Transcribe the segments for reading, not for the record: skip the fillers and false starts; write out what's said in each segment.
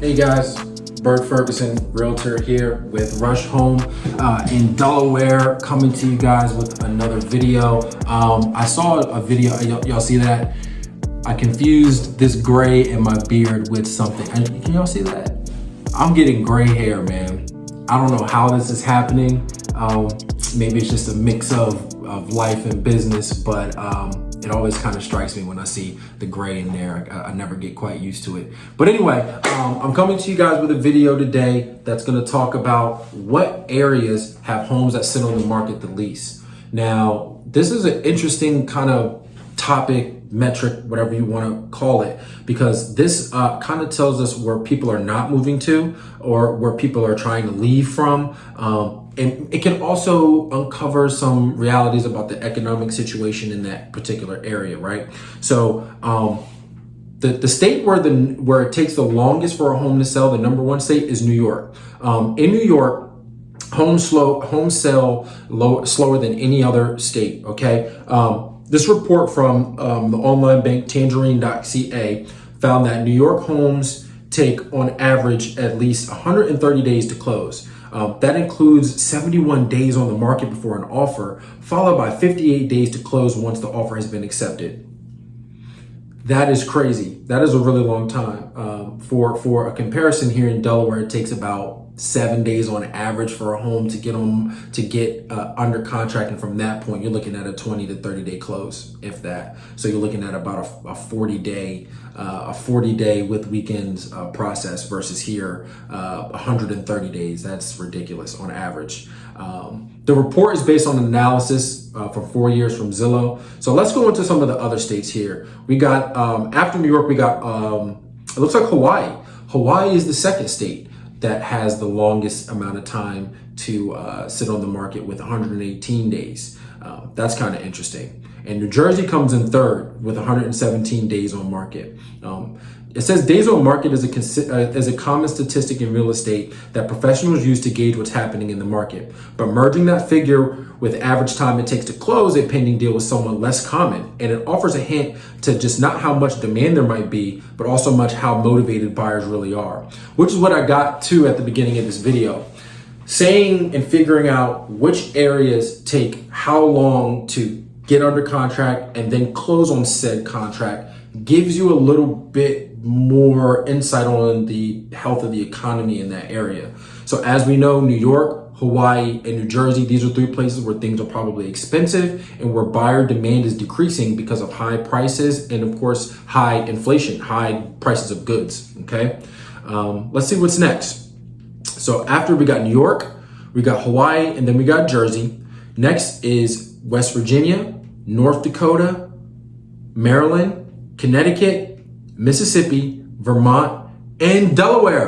Hey guys, Bert Ferguson, realtor here with Rush Home in Delaware, coming to you guys with another video. I saw a video, y'all see that? I confused this gray in my beard with something. Can y'all see that? I'm getting gray hair, man. I don't know how this is happening. Maybe it's just a mix of life and business, but it always kind of strikes me when I see the gray in there. I never get quite used to it. But anyway, I'm coming to you guys with a video today that's going to talk about what areas have homes that sit on the market the least. Now, this is an interesting kind of topic, metric, whatever you want to call it, because this kind of tells us where people are not moving to or where people are trying to leave from. And it can also uncover some realities about the economic situation in that particular area, right? So the state where it takes the longest for a home to sell, the number one state, is New York. In New York, homes sell slower than any other state, okay? This report from the online bank Tangerine.ca found that New York homes take on average at least 130 days to close. That includes 71 days on the market before an offer, followed by 58 days to close once the offer has been accepted. That is crazy. That is a really long time. For a comparison, here in Delaware, it takes about 7 days on average for a home to get under contract, and from that point, you're looking at a 20 to 30 day close, if that. So you're looking at about a 40 day with weekends process versus here 130 days. That's ridiculous on average. The report is based on analysis from 4 years from Zillow. So let's go into some of the other states here. We got after New York, we got it looks like Hawaii. Hawaii is the second state that has the longest amount of time to sit on the market with 118 days. That's kind of interesting. And New Jersey comes in third with 117 days on market. It says days on market is a common statistic in real estate that professionals use to gauge what's happening in the market. But merging that figure with average time it takes to close a pending deal is somewhat less common. And it offers a hint to just not how much demand there might be, but also much how motivated buyers really are, which is what I got to at the beginning of this video. Saying and figuring out which areas take how long to get under contract and then close on said contract gives you a little bit more insight on the health of the economy in that area. So as we know, New York, Hawaii, and New Jersey, these are three places where things are probably expensive and where buyer demand is decreasing because of high prices and, of course, high inflation, high prices of goods, okay? Let's see what's next. So after we got New York, we got Hawaii, and then we got Jersey. Next is West Virginia, North Dakota, Maryland, Connecticut, Mississippi, Vermont, and Delaware.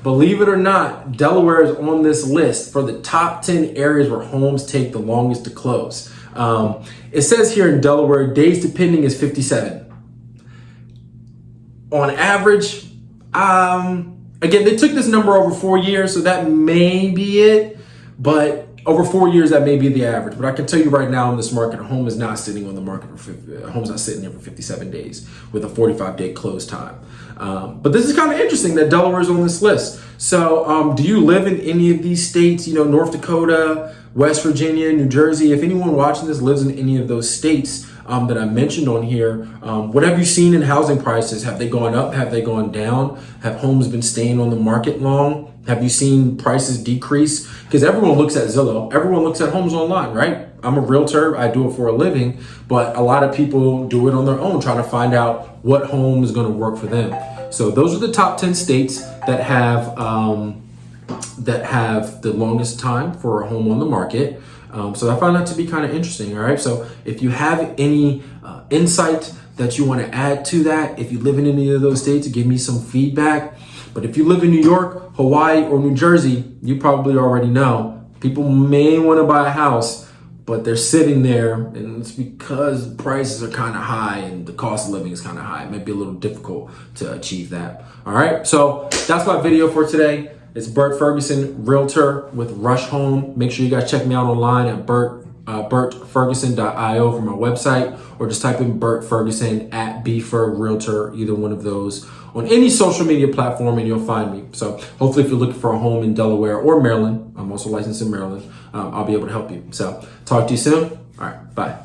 Believe it or not, Delaware is on this list for the top 10 areas where homes take the longest to close. It says here in Delaware, days to pending is 57. On average, again, they took this number over 4 years, so that may be it, but over 4 years, that may be the average. But I can tell you right now in this market, a home is not sitting on the market a home's not sitting there for 57 days with a 45-day close time. But this is kind of interesting that Delaware is on this list. So do you live in any of these states, North Dakota, West Virginia, New Jersey? If anyone watching this lives in any of those states that I mentioned on here, what have you seen in housing prices? Have they gone up? Have they gone down? Have homes been staying on the market long? Have you seen prices decrease? Because everyone looks at Zillow. Everyone looks at homes online, right? I'm a realtor. I do it for a living, but a lot of people do it on their own, trying to find out what home is going to work for them. So those are the top 10 states that have the longest time for a home on the market. So I found that to be kind of interesting. All right. So if you have any insight that you want to add to that, if you live in any of those states, give me some feedback. But if you live in New York, Hawaii, or New Jersey, you probably already know people may want to buy a house, but they're sitting there, and it's because prices are kind of high and the cost of living is kind of high. It might be a little difficult to achieve that. All right. So that's my video for today. It's Bert Ferguson, realtor with Rush Home. Make sure you guys check me out online at bertferguson.io for my website, or just type in Bert Ferguson at BFerg Realtor, either one of those on any social media platform and you'll find me. So hopefully if you're looking for a home in Delaware or Maryland, I'm also licensed in Maryland, I'll be able to help you. So talk to you soon. All right, bye.